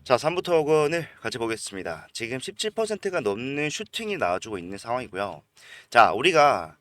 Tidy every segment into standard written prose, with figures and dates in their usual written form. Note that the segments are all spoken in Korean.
자, 3부 토건을 같이 보겠습니다. 지금 17%가 넘는 슈팅이 나와주고 있는 상황이고요. 자, 우리가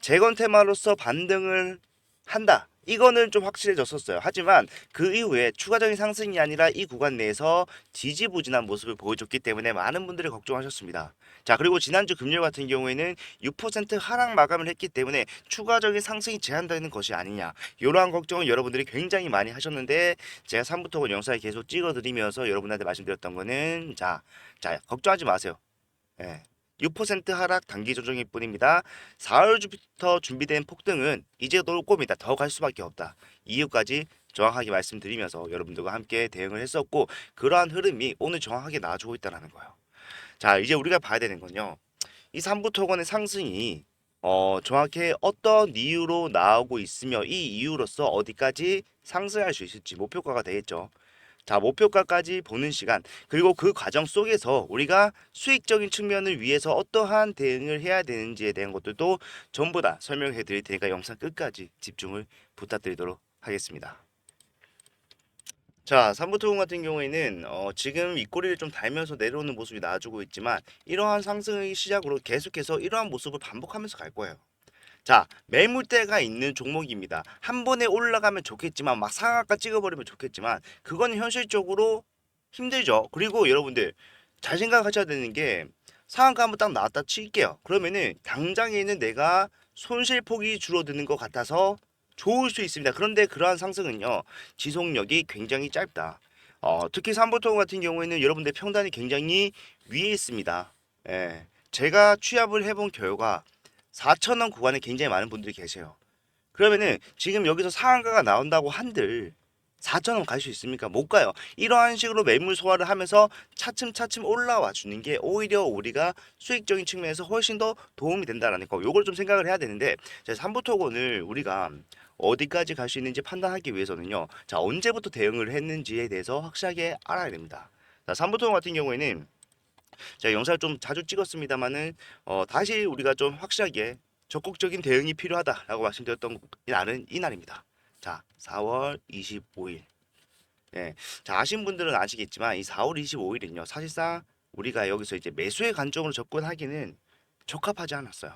재건 테마로서 반등을 한다. 이거는 좀 확실해졌었어요. 하지만 그 이후에 추가적인 상승이 아니라 이 구간 내에서 지지부진한 모습을 보여줬기 때문에 많은 분들이 걱정하셨습니다. 자, 그리고 지난주 금요일 같은 경우에는 6% 하락 마감을 했기 때문에 추가적인 상승이 제한되는 것이 아니냐. 이러한 걱정을 여러분들이 굉장히 많이 하셨는데 제가 3부터 영상을 계속 찍어드리면서 여러분한테 말씀드렸던 거는 자, 걱정하지 마세요. 예. 6% 하락 단기 조정일 뿐입니다. 4월부터 준비된 폭등은 이제 올 겁니다. 더 갈 수밖에 없다. 이유까지 정확하게 말씀드리면서 여러분들과 함께 대응을 했었고 그러한 흐름이 오늘 정확하게 나와주고 있다는 거예요. 자, 이제 우리가 봐야 되는 건요. 이 3부 토건의 상승이 정확히 어떤 이유로 나오고 있으며 이 이유로서 어디까지 상승할 수 있을지 목표가가 되겠죠. 자, 목표가까지 보는 시간, 그리고 그 과정 속에서 우리가 수익적인 측면을 위해서 어떠한 대응을 해야 되는지에 대한 것들도 전부 다 설명해 드릴 테니까 영상 끝까지 집중을 부탁드리도록 하겠습니다. 자, 삼부토공 같은 경우에는 지금 윗꼬리를 좀 달면서 내려오는 모습이 나와주고 있지만 이러한 상승의 시작으로 계속해서 이러한 모습을 반복하면서 갈 거예요. 자, 매물대가 있는 종목입니다. 한 번에 올라가면 좋겠지만 막 상한가 찍어버리면 좋겠지만 그건 현실적으로 힘들죠. 그리고 여러분들 잘 생각하셔야 되는 게 상한가 한번 딱 나왔다 칠게요. 그러면은 당장에는 내가 손실폭이 줄어드는 것 같아서 좋을 수 있습니다. 그런데 그러한 상승은요 지속력이 굉장히 짧다. 특히 삼보통 같은 경우에는 여러분들 평단이 굉장히 위에 있습니다. 예, 제가 취합을 해본 결과 4,000원 구간에 굉장히 많은 분들이 계세요. 그러면은 지금 여기서 상한가가 나온다고 한들 4,000원 갈 수 있습니까? 못 가요. 이러한 식으로 매물 소화를 하면서 차츰차츰 올라와 주는 게 오히려 우리가 수익적인 측면에서 훨씬 더 도움이 된다라는 거. 요걸 좀 생각을 해야 되는데 제 3부 토건을 우리가 어디까지 갈 수 있는지 판단하기 위해서는요. 자, 언제부터 대응을 했는지에 대해서 확실하게 알아야 됩니다. 자, 3부 토건 같은 경우에는 제가 영상을 좀 자주 찍었습니다만은 다시 우리가 좀 확실하게 적극적인 대응이 필요하다라고 말씀드렸던 날은 이날입니다. 자, 4월 25일. 예. 자, 아신 분들은 아시겠지만 이 4월 25일은요. 사실상 우리가 여기서 이제 매수의 관점으로 접근하기는 적합하지 않았어요.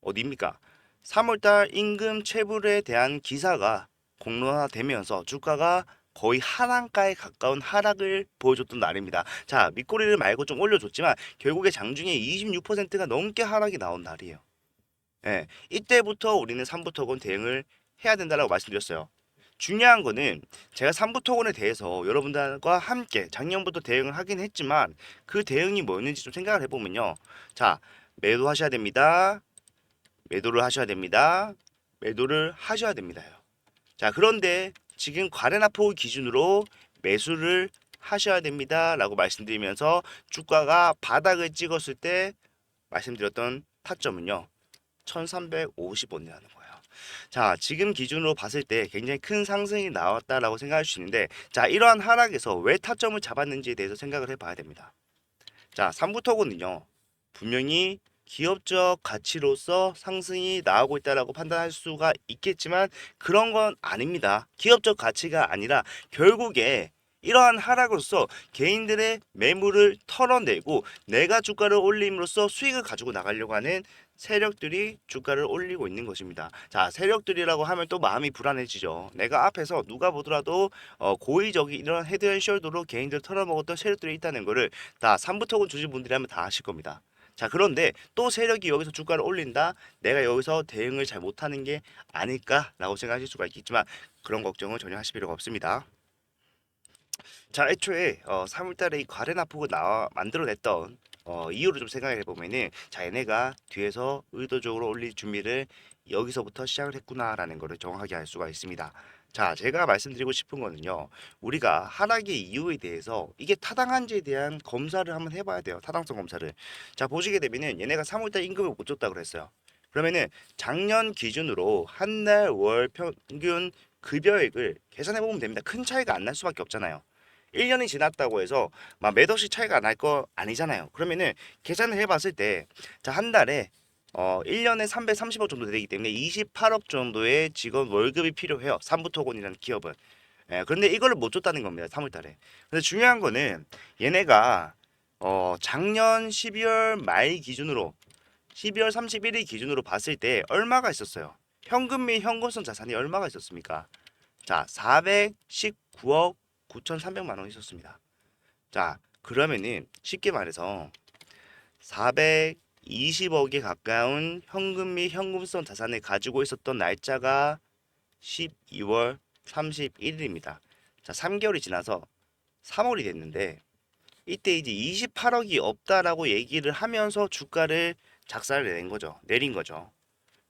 어디입니까? 3월달 임금 체불에 대한 기사가 공론화되면서 주가가 거의 하한가에 가까운 하락을 보여줬던 날입니다. 자, 밑꼬리를 말고 좀 올려줬지만 결국에 장중에 26%가 넘게 하락이 나온 날이에요. 예, 이때부터 우리는 3부토건 대응을 해야 된다고 말씀드렸어요. 중요한 거는 제가 3부토건에 대해서 여러분들과 함께 작년부터 대응을 하긴 했지만 그 대응이 뭐였는지 좀 생각을 해보면요. 자, 매도하셔야 됩니다. 매도를 하셔야 됩니다. 매도를 하셔야 됩니다요. 자, 그런데 지금 과레나포 기준으로 매수를 하셔야 됩니다라고 말씀드리면서 주가가 바닥을 찍었을 때 말씀드렸던 타점은요. 1350원이라는 거예요. 자, 지금 기준으로 봤을 때 굉장히 큰 상승이 나왔다라고 생각할 수 있는데 자, 이러한 하락에서 왜 타점을 잡았는지에 대해서 생각을 해봐야 됩니다. 자, 3부토건은요. 분명히 기업적 가치로서 상승이 나오고 있다라고 판단할 수가 있겠지만 그런 건 아닙니다. 기업적 가치가 아니라 결국에 이러한 하락으로서 개인들의 매물을 털어내고 내가 주가를 올림으로써 수익을 가지고 나가려고 하는 세력들이 주가를 올리고 있는 것입니다. 자, 세력들이라고 하면 또 마음이 불안해지죠. 내가 앞에서 누가 보더라도 고의적인 이런 헤드앤숄더로 개인들 털어먹었던 세력들이 있다는 거를 다 3부토건 주신 분들이라면 다 아실 겁니다. 자, 그런데 또 세력이 여기서 주가를 올린다. 내가 여기서 대응을 잘 못하는 게 아닐까라고 생각하실 수가 있겠지만 그런 걱정은 전혀 하실 필요가 없습니다. 자, 애초에 3월달에 이 과레나포가 나와 만들어냈던 이유를 좀 생각해 보면은 자, 얘네가 뒤에서 의도적으로 올릴 준비를 여기서부터 시작을 했구나라는 것을 정확하게 알 수가 있습니다. 자, 제가 말씀드리고 싶은 거는요. 우리가 하락의 이유에 대해서 이게 타당한지에 대한 검사를 한번 해봐야 돼요. 타당성 검사를. 자, 보시게 되면은 얘네가 3월달 임금을 못 줬다 그랬어요. 그러면은 작년 기준으로 한 달 월 평균 급여액을 계산해 보면 됩니다. 큰 차이가 안 날 수밖에 없잖아요. 1년이 지났다고 해서 막 몇 억씩 차이가 날 거 아니잖아요. 그러면은 계산을 해봤을 때, 자, 한 달에 1년에 330억 정도 되기 때문에 28억 정도의 직원 월급이 필요해요. 삼부토건이라는 기업은. 예, 그런데 이거를 못 줬다는 겁니다. 3월 달에. 근데 중요한 거는 얘네가 작년 12월 말 기준으로 12월 31일 기준으로 봤을 때 얼마가 있었어요? 현금 및 현금성 자산이 얼마가 있었습니까? 자, 419억 9,300만 원 있었습니다. 자, 그러면은 쉽게 말해서 420억에 가까운 현금 및 현금성 자산을 가지고 있었던 날짜가 12월 31일입니다. 자, 3개월이 지나서 3월이 됐는데 이때 이제 28억이 없다라고 얘기를 하면서 주가를 작사를 낸 거죠. 내린 거죠.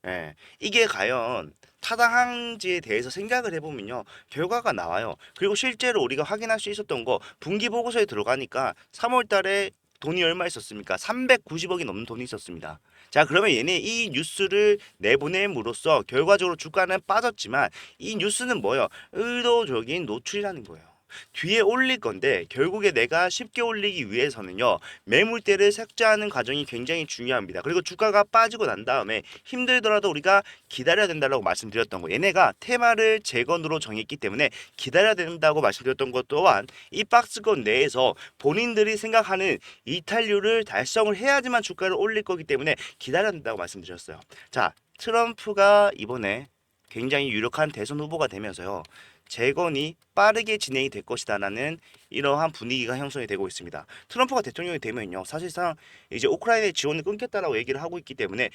예. 이게 과연 타당한지에 대해서 생각을 해보면요. 결과가 나와요. 그리고 실제로 우리가 확인할 수 있었던 거 분기 보고서에 들어가니까 3월 달에 돈이 얼마 있었습니까? 390억이 넘는 돈이 있었습니다. 자, 그러면 얘네 이 뉴스를 내보냄으로써 결과적으로 주가는 빠졌지만 이 뉴스는 뭐예요? 의도적인 노출이라는 거예요. 뒤에 올릴 건데 결국에 내가 쉽게 올리기 위해서는요. 매물대를 삭제하는 과정이 굉장히 중요합니다. 그리고 주가가 빠지고 난 다음에 힘들더라도 우리가 기다려야 된다고 말씀드렸던 거. 얘네가 테마를 재건으로 정했기 때문에 기다려야 된다고 말씀드렸던 것 또한 이 박스권 내에서 본인들이 생각하는 이탈률을 달성을 해야지만 주가를 올릴 거기 때문에 기다려야 된다고 말씀드렸어요. 자, 트럼프가 이번에 굉장히 유력한 대선 후보가 되면서요. 재건이 빠르게 진행이 될 것이다라는 이러한 분위기가 형성이 되고 있습니다. 트럼프가 대통령이 되면요, 사실상 이제 우크라이나의 지원을 끊겠다라고 얘기를 하고 있기 때문에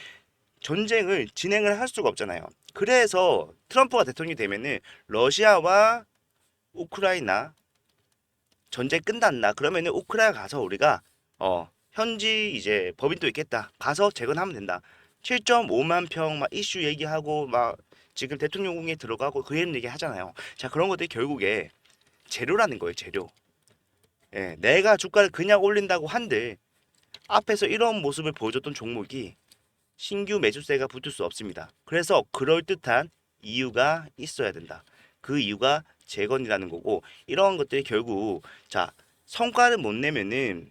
전쟁을 진행을 할 수가 없잖아요. 그래서 트럼프가 대통령이 되면은 러시아와 우크라이나 전쟁 끝났나? 그러면은 우크라이나 가서 우리가 현지 이제 법인도 있겠다. 가서 재건하면 된다. 7.5만 평 막 이슈 얘기하고 막 지금 대통령궁에 들어가고 그런 얘기 하잖아요. 자, 그런 것들이 결국에 재료라는 거예요, 재료. 예, 내가 주가를 그냥 올린다고 한들 앞에서 이런 모습을 보여줬던 종목이 신규 매수세가 붙을 수 없습니다. 그래서 그럴듯한 이유가 있어야 된다. 그 이유가 재건이라는 거고 이러한 것들이 결국 자 성과를 못 내면은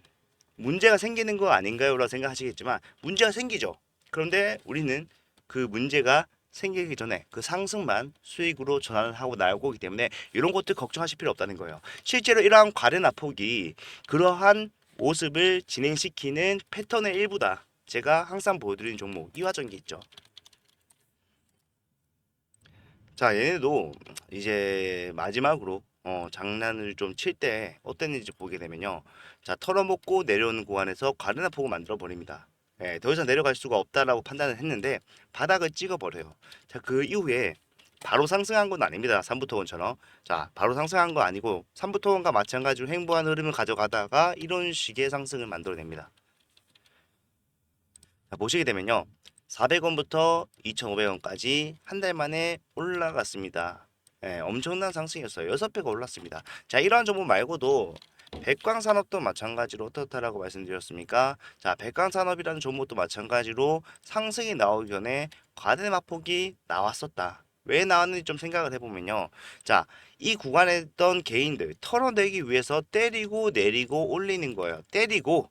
문제가 생기는 거 아닌가요? 라고 생각하시겠지만 문제가 생기죠. 그런데 우리는 그 문제가 생기기 전에 그 상승만 수익으로 전환을 하고 나오기 때문에 이런 것들 걱정하실 필요 없다는 거예요. 실제로 이러한 과대납폭이 그러한 모습을 진행시키는 패턴의 일부다. 제가 항상 보여드리는 종목 이화전기 있죠. 자, 얘네도 이제 마지막으로 장난을 좀 칠 때 어땠는지 보게 되면요. 자, 털어먹고 내려오는 구간에서 과대납폭을 만들어 버립니다. 예, 더 이상 내려갈 수가 없다라고 판단을 했는데 바닥을 찍어 버려요. 자, 그 이후에 바로 상승한 건 아닙니다. 삼부토건처럼. 자, 바로 상승한 거 아니고 삼부토건과 마찬가지로 횡보한 흐름을 가져가다가 이런 식의 상승을 만들어냅니다. 자, 보시게 되면요. 400원부터 2,500원까지 한 달 만에 올라갔습니다. 예, 엄청난 상승이었어요. 6배가 올랐습니다. 자, 이러한 종목 말고도 백광산업도 마찬가지로 어떻다라고 말씀드렸습니까? 자, 백광산업이라는 종목도 마찬가지로 상승이 나오기 전에 과대납폭이 나왔었다. 왜 나왔는지 좀 생각을 해보면요. 자, 이 구간에 있던 개인들 털어내기 위해서 때리고 내리고 올리는 거예요. 때리고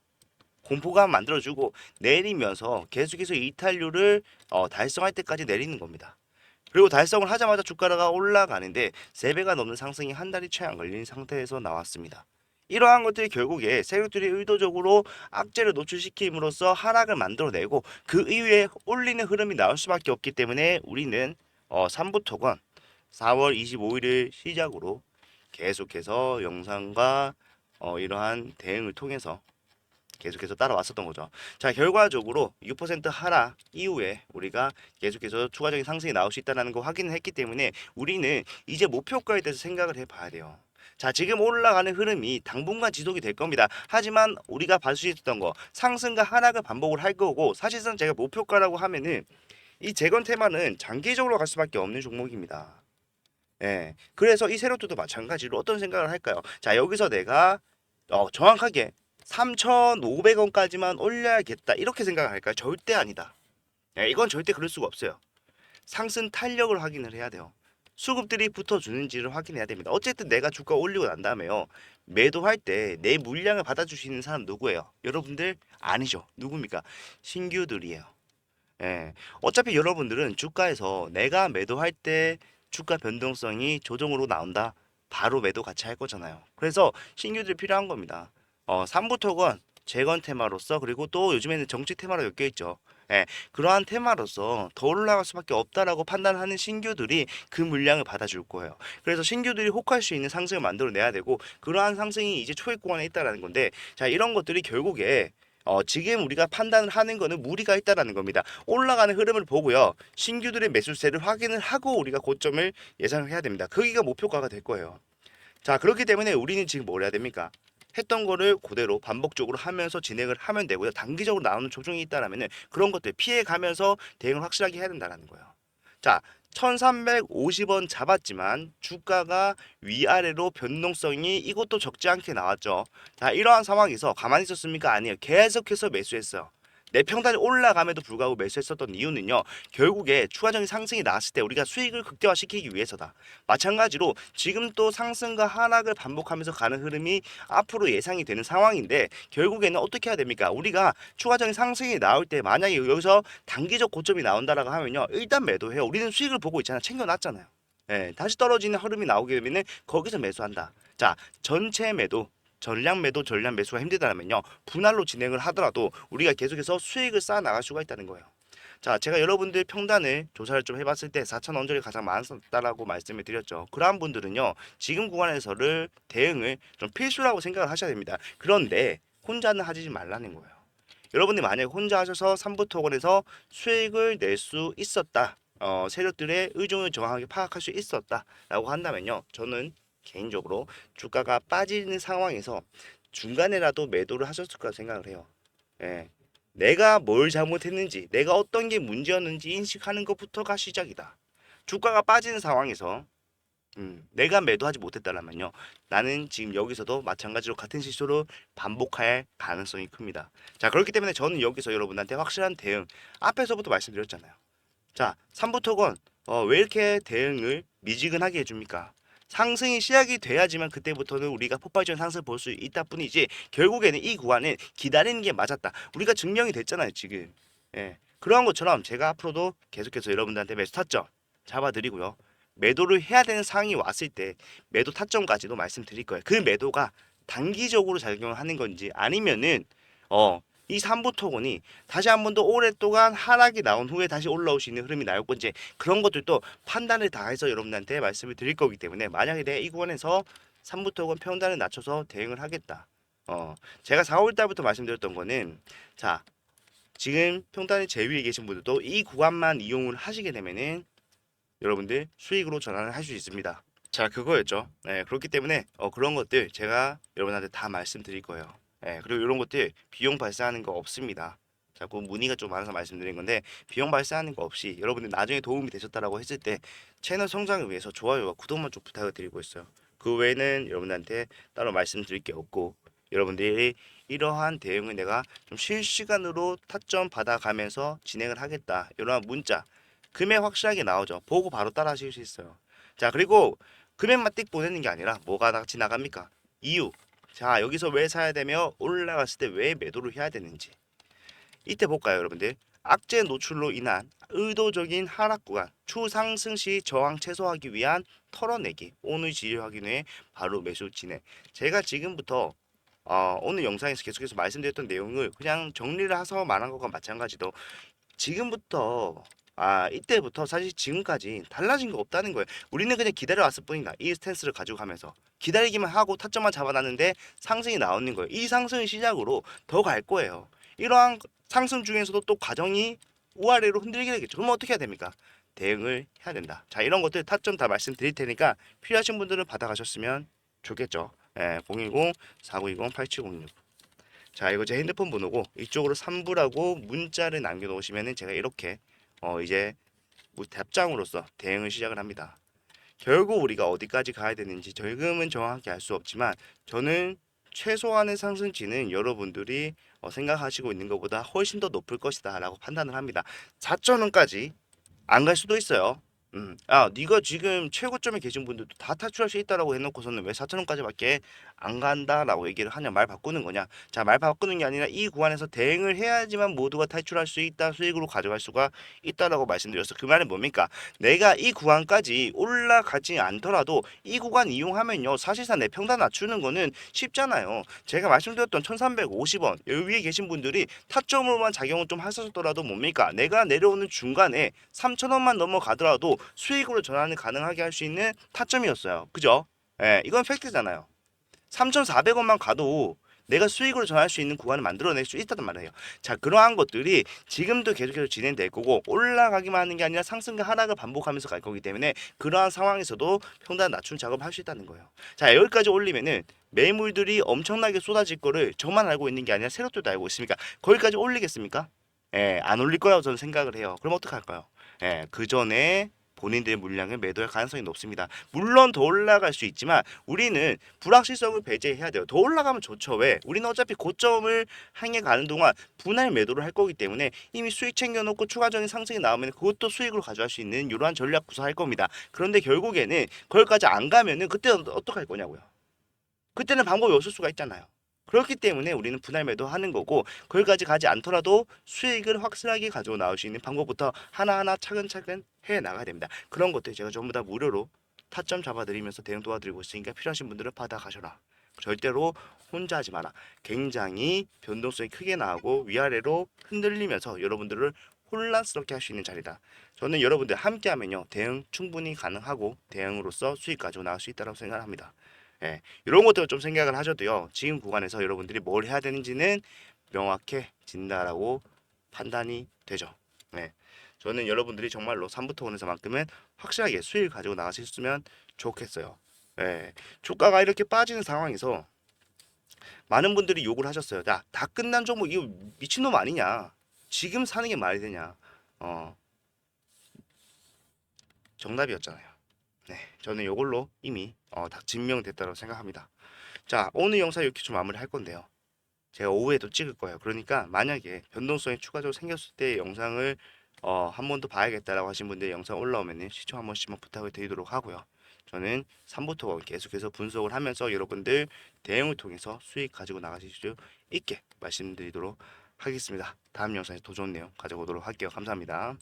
공포감 만들어주고 내리면서 계속해서 이탈률을 달성할 때까지 내리는 겁니다. 그리고 달성을 하자마자 주가가 올라가는데 3배가 넘는 상승이 한 달이 채 안 걸린 상태에서 나왔습니다. 이러한 것들이 결국에 세력들이 의도적으로 악재를 노출시킴으로써 하락을 만들어내고 그 이후에 올리는 흐름이 나올 수밖에 없기 때문에 우리는 3부토건 4월 25일을 시작으로 계속해서 영상과 이러한 대응을 통해서 계속해서 따라왔었던 거죠. 자, 결과적으로 6% 하락 이후에 우리가 계속해서 추가적인 상승이 나올 수 있다는 거 확인을 했기 때문에 우리는 이제 목표가에 대해서 생각을 해봐야 돼요. 자, 지금 올라가는 흐름이 당분간 지속이 될 겁니다. 하지만 우리가 볼 수 있었던 거 상승과 하락을 반복을 할 거고 사실상 제가 목표가라고 하면은 이 재건 테마는 장기적으로 갈 수밖에 없는 종목입니다. 예. 그래서 이 세력들도 마찬가지로 어떤 생각을 할까요? 자, 여기서 내가 정확하게 3,500원까지만 올려야겠다. 이렇게 생각을 할까요? 절대 아니다. 예, 이건 절대 그럴 수가 없어요. 상승 탄력을 확인을 해야 돼요. 수급들이 붙어주는지를 확인해야 됩니다. 어쨌든 내가 주가 올리고 난 다음에요. 매도할 때 내 물량을 받아주시는 사람 누구예요? 여러분들 아니죠. 누굽니까? 신규들이에요. 예. 어차피 여러분들은 주가에서 내가 매도할 때 주가 변동성이 조정으로 나온다. 바로 매도 같이 할 거잖아요. 그래서 신규들이 필요한 겁니다. 3부토건 재건 테마로서 그리고 또 요즘에는 정치 테마로 엮여 있죠. 예, 그러한 테마로서 더 올라갈 수밖에 없다라고 판단하는 신규들이 그 물량을 받아줄 거예요. 그래서 신규들이 혹할 수 있는 상승을 만들어내야 되고 그러한 상승이 이제 초입 구간에 있다라는 건데 자 이런 것들이 결국에 지금 우리가 판단을 하는 거는 무리가 있다라는 겁니다. 올라가는 흐름을 보고요. 신규들의 매수세를 확인을 하고 우리가 고점을 예상을 해야 됩니다. 거기가 목표가가 될 거예요. 자, 그렇기 때문에 우리는 지금 뭘 해야 됩니까? 했던 거를 그대로 반복적으로 하면서 진행을 하면 되고요. 단기적으로 나오는 조정이 있다라면은 그런 것들 피해 가면서 대응을 확실하게 해야 된다는 거예요. 자, 1350원 잡았지만 주가가 위아래로 변동성이 이것도 적지 않게 나왔죠. 자, 이러한 상황에서 가만히 있었습니까? 아니에요. 계속해서 매수했어요. 내 평단이 올라감에도 불구하고 매수했었던 이유는요. 결국에 추가적인 상승이 나왔을 때 우리가 수익을 극대화시키기 위해서다. 마찬가지로 지금 또 상승과 하락을 반복하면서 가는 흐름이 앞으로 예상이 되는 상황인데 결국에는 어떻게 해야 됩니까? 우리가 추가적인 상승이 나올 때 만약에 여기서 단기적 고점이 나온다라고 하면요. 일단 매도해요. 우리는 수익을 보고 있잖아. 챙겨놨잖아요. 예, 다시 떨어지는 흐름이 나오게 되면은 거기서 매수한다. 자, 전체 매도 전량 매도, 전량 매수가 힘들다면요. 분할로 진행을 하더라도 우리가 계속해서 수익을 쌓아 나갈 수가 있다는 거예요. 자, 제가 여러분들 평단을 조사를 좀 해봤을 때 4천 원절이 가장 많았다라고 말씀을 드렸죠. 그러한 분들은요, 지금 구간에서를 대응을 좀 필수라고 생각을 하셔야 됩니다. 그런데 혼자는 하지 말라는 거예요. 여러분이 만약에 혼자 하셔서 3부 토건에서 수익을 낼 수 있었다. 세력들의 의존을 정확하게 파악할 수 있었다라고 한다면요. 저는 개인적으로 주가가 빠지는 상황에서 중간에라도 매도를 하셨을 거라 생각을 해요. 예. 내가 뭘 잘못했는지, 내가 어떤 게 문제였는지 인식하는 것부터가 시작이다. 주가가 빠지는 상황에서 내가 매도하지 못했다라면요. 나는 지금 여기서도 마찬가지로 같은 실수를 반복할 가능성이 큽니다. 자, 그렇기 때문에 저는 여기서 여러분한테 확실한 대응, 앞에서부터 말씀드렸잖아요. 자, 3부토건 왜 이렇게 대응을 미지근하게 해줍니까? 상승이 시작이 돼야지만 그때부터는 우리가 폭발적인 상승을 볼 수 있다 뿐이지 결국에는 이 구간은 기다리는 게 맞았다. 우리가 증명이 됐잖아요, 지금. 예. 그러한 것처럼 제가 앞으로도 계속해서 여러분들한테 매수 타점 잡아드리고요. 매도를 해야 되는 상황이 왔을 때 매도 타점까지도 말씀드릴 거예요. 그 매도가 단기적으로 작용하는 건지 아니면은 이 3부 토건이 다시 한 번 더 오랫동안 하락이 나온 후에 다시 올라올 수 있는 흐름이 나올 건지 그런 것들도 판단을 다 해서 여러분한테 말씀을 드릴 거기 때문에 만약에 내가 이 구간에서 3부 토건 평단을 낮춰서 대응을 하겠다. 제가 4월 달부터 말씀드렸던 거는 자, 지금 평단의 제위에 계신 분들도 이 구간만 이용을 하시게 되면은 여러분들 수익으로 전환을 할 수 있습니다. 자, 그거였죠. 네, 그렇기 때문에 그런 것들 제가 여러분한테 다 말씀드릴 거예요. 네, 그리고 이런 것들 비용 발생하는 거 없습니다. 자꾸 문의가 좀 많아서 말씀드린 건데 비용 발생하는 거 없이 여러분들 나중에 도움이 되셨다라고 했을 때 채널 성장을 위해서 좋아요와 구독만 좀 부탁을 드리고 있어요. 그 외에는 여러분한테 따로 말씀드릴 게 없고 여러분들이 이러한 대응을 내가 좀 실시간으로 타점 받아가면서 진행을 하겠다. 이러한 문자 금액 확실하게 나오죠. 보고 바로 따라 하실 수 있어요. 자, 그리고 금액만 띡 보내는 게 아니라 뭐가 같이 나갑니까? 이유. 자, 여기서 왜 사야 되며 올라갔을 때 왜 매도를 해야 되는지. 이때 볼까요, 여러분들? 악재 노출로 인한 의도적인 하락 구간, 추상승 시 저항 최소화하기 위한 털어내기, 오늘 지지 확인 후에 바로 매수 진행. 제가 지금부터 오늘 영상에서 계속해서 말씀드렸던 내용을 그냥 정리를 해서 말한 것과 마찬가지로 지금부터 이때부터 사실 지금까지 달라진 거 없다는 거예요. 우리는 그냥 기다려왔을 뿐이다. 이 스탠스를 가지고 가면서 기다리기만 하고 타점만 잡아놨는데 상승이 나오는 거예요. 이 상승을 시작으로 더 갈 거예요. 이러한 상승 중에서도 또 과정이 우아래로 흔들리게 되겠죠. 그럼 어떻게 해야 됩니까? 대응을 해야 된다. 자, 이런 것들 타점 다 말씀드릴 테니까 필요하신 분들은 받아가셨으면 좋겠죠. 010-4920-8706. 자, 이거 제 핸드폰 번호고 이쪽으로 3부라고 문자를 남겨놓으시면은 제가 이렇게 이제 답장으로서 대응을 시작을 합니다. 결국 우리가 어디까지 가야 되는지 지금은 정확히 알 수 없지만 저는 최소한의 상승치는 여러분들이 생각하시고 있는 것보다 훨씬 더 높을 것이다 라고 판단을 합니다. 4,000원까지 안 갈 수도 있어요. 네가 지금 최고점에 계신 분들도 다 탈출할 수 있다라고 해놓고서는 왜 4,000원까지밖에 안 간다라고 얘기를 하냐, 말 바꾸는 거냐? 자, 말 바꾸는 게 아니라 이 구간에서 대응을 해야지만 모두가 탈출할 수 있다, 수익으로 가져갈 수가 있다라고 말씀드렸어. 그 말은 뭡니까? 내가 이 구간까지 올라가지 않더라도 이 구간 이용하면요, 사실상 내 평단 낮추는 거는 쉽잖아요. 제가 말씀드렸던 1,350원 여기 위에 계신 분들이 타점으로만 작용을 좀 하셨더라도 뭡니까? 내가 내려오는 중간에 3,000원만 넘어가더라도 수익으로 전환을 가능하게 할 수 있는 타점이었어요. 그죠? 예, 이건 팩트잖아요. 3,400원만 가도 내가 수익으로 전할 수 있는 구간을 만들어낼 수 있다는 말이에요. 자, 그러한 것들이 지금도 계속해서 진행될 거고 올라가기만 하는 게 아니라 상승과 하락을 반복하면서 갈 거기 때문에 그러한 상황에서도 평단 낮춘 작업을 할 수 있다는 거예요. 자, 여기까지 올리면은 매물들이 엄청나게 쏟아질 거를 저만 알고 있는 게 아니라 세력들도 알고 있으니까 거기까지 올리겠습니까? 예, 안 올릴 거라고 저는 생각을 해요. 그럼 어떡할까요? 예, 그 전에 본인들의 물량을 매도할 가능성이 높습니다. 물론 더 올라갈 수 있지만 우리는 불확실성을 배제해야 돼요. 더 올라가면 좋죠. 왜? 우리는 어차피 고점을 향해 가는 동안 분할 매도를 할 거기 때문에 이미 수익 챙겨놓고 추가적인 상승이 나오면 그것도 수익으로 가져갈 수 있는 이러한 전략 구사할 겁니다. 그런데 결국에는 거기까지 안 가면은 그때 어떡할 거냐고요. 그때는 방법이 없을 수가 있잖아요. 그렇기 때문에 우리는 분할 매도하는 거고 거기까지 가지 않더라도 수익을 확실하게 가지고 나올 수 있는 방법부터 하나하나 차근차근 해 나가야 됩니다. 그런 것들 제가 전부 다 무료로 타점 잡아드리면서 대응 도와드리고 있으니까 필요하신 분들은 받아가셔라. 절대로 혼자 하지 마라. 굉장히 변동성이 크게 나오고 위아래로 흔들리면서 여러분들을 혼란스럽게 할 수 있는 자리다. 저는 여러분들 함께하면요 대응 충분히 가능하고 대응으로서 수익 가지고 나올 수 있다고 생각합니다. 예, 이런 것들을 좀 생각을 하셔도요. 지금 구간에서 여러분들이 뭘 해야 되는지는 명확해진다라고 판단이 되죠. 네. 저는 여러분들이 정말로 3부터 5에서만큼은 확실하게 수익을 가지고 나가셨으면 좋겠어요. 예, 주가가 이렇게 빠지는 상황에서 많은 분들이 욕을 하셨어요. 야, 다 끝난 종목 이거 미친놈 아니냐? 지금 사는 게 말이 되냐? 어, 정답이었잖아요. 네, 저는 이걸로 이미 다 증명됐다고 생각합니다. 자, 오늘 영상 이렇게 좀 마무리할 건데요. 제가 오후에도 찍을 거예요. 그러니까 만약에 변동성이 추가적으로 생겼을 때 영상을 한 번 더 봐야겠다라고 하신 분들 영상 올라오면 시청 한 번씩만 부탁을 드리도록 하고요. 저는 3부터 계속해서 분석을 하면서 여러분들 대응을 통해서 수익 가지고 나가실 수 있게 말씀드리도록 하겠습니다. 다음 영상에 더 좋은 내용 가져오도록 할게요. 감사합니다.